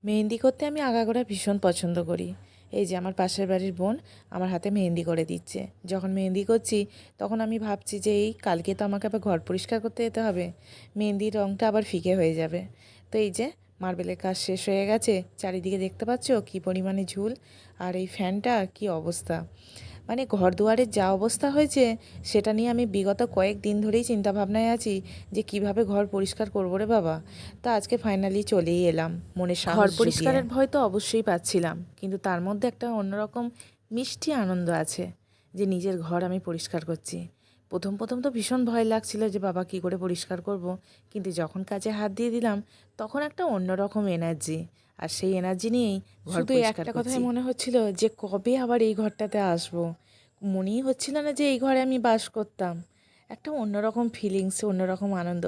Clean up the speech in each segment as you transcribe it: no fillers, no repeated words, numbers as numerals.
মেহেন্দি করতে আমি আগাগোড়া ভীষণ পছন্দ করি। এই যে আমার পাশের বাড়ির বোন আমার হাতে মেহেন্দি করে দিচ্ছে। যখন মেহেন্দি করছি তখন আমি ভাবছি যে এই কালকে তো আমাকে আবার ঘর পরিষ্কার করতে যেতে হবে, মেহেন্দির রঙটা আবার ফিকে হয়ে যাবে। তো এই যে মার্বেলের কাজ শেষ হয়ে গেছে, চারিদিকে দেখতে পাচ্ছ কী পরিমাণে ঝুল, আর এই ফ্যানটা কী অবস্থা। মানে ঘর দুয়ারের যা অবস্থা হয়েছে সেটা নিয়ে আমি বিগত কয়েকদিন ধরেই চিন্তাভাবনায় আছি যে কিভাবে ঘর পরিষ্কার করবো রে বাবা। তো আজকে ফাইনালি চলেই এলাম মনে সাহস ঘর জুগিয়ে। পরিষ্কারের ভয় তো অবশ্যই পাচ্ছিলাম, কিন্তু তার মধ্যে একটা অন্যরকম মিষ্টি আনন্দ আছে যে নিজের ঘর আমি পরিষ্কার করছি। প্রথম প্রথম তো ভীষণ ভয় লাগছিল যে বাবা কী করে পরিষ্কার করব, কিন্তু যখন কাজে হাত দিয়ে দিলাম তখন একটা অন্যরকম এনার্জি, আর সেই এনার্জি নিয়েই ঘর শুধু পরিষ্কার একটা করছি। কথাই মনে হচ্ছিল যে কবে আবার এই ঘরটাতে আসবো। মনেই হচ্ছিল না যে এই ঘরে আমি বাস করতাম। একটা অন্যরকম ফিলিংস, অন্যরকম আনন্দ।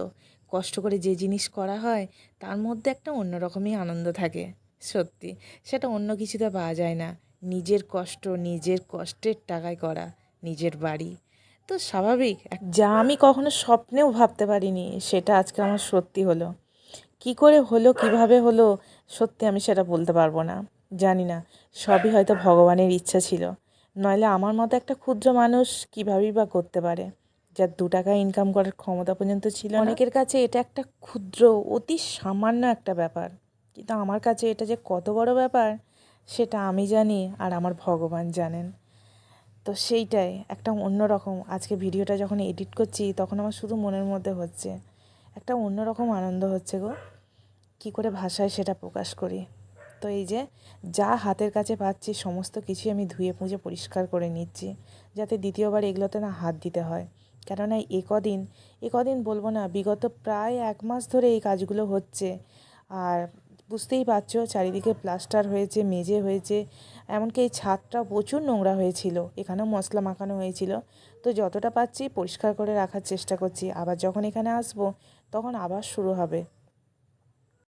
কষ্ট করে যে জিনিস করা হয় তার মধ্যে একটা অন্যরকমই আনন্দ থাকে। সত্যি সেটা অন্য কিছুতে পাওয়া যায় না। নিজের কষ্ট, নিজের কষ্টের টাকায় করা নিজের বাড়ি, তো স্বাভাবিক যা আমি কখনো স্বপ্নেও ভাবতে পারিনি সেটা আজকে আমার সত্যি হলো। কি করে হলো, কিভাবে হলো, সত্যি আমি সেটা বলতে পারবো না। জানি না, সবই হয়তো ভগবানের ইচ্ছা ছিল। নইলে আমার মতো একটা ক্ষুদ্র মানুষ কীভাবেই বা করতে পারে, যার 2 টাকা ইনকাম করার ক্ষমতা পর্যন্ত ছিল না। অনেকের কাছে এটা একটা ক্ষুদ্র, অতি সামান্য একটা ব্যাপার, কিন্তু আমার কাছে এটা যে কত বড় ব্যাপার সেটা আমি জানি আর আমার ভগবান জানেন। তো সেইটাই একটা অন্যরকম। আজকে ভিডিওটা যখন এডিট করছি তখন আমার শুধু মনের মধ্যে হচ্ছে একটা অন্যরকম আনন্দ হচ্ছে গো। কী করে ভাষায় সেটা প্রকাশ করি। তো এই যে যা হাতের কাছে পাচ্ছি সমস্ত কিছুই আমি ধুয়ে মুছে পরিষ্কার করে নিচ্ছি, যাতে দ্বিতীয়বার এগুলোতে না হাত দিতে হয়। কেননা এ কদিন বলবো না, বিগত প্রায় 1 মাস ধরে এই কাজগুলো হচ্ছে। আর বুঝতেই পারছো চারিদিকে প্লাস্টার হয়েছে, মেঝে হয়েছে, এমনকি এই ছাদটাও প্রচুর নোংরা হয়েছিল, এখানেও মশলা মাখানো হয়েছিল। তো যতটা পাচ্ছি পরিষ্কার করে রাখার চেষ্টা করছি, আবার যখন এখানে আসবো তখন আবার শুরু হবে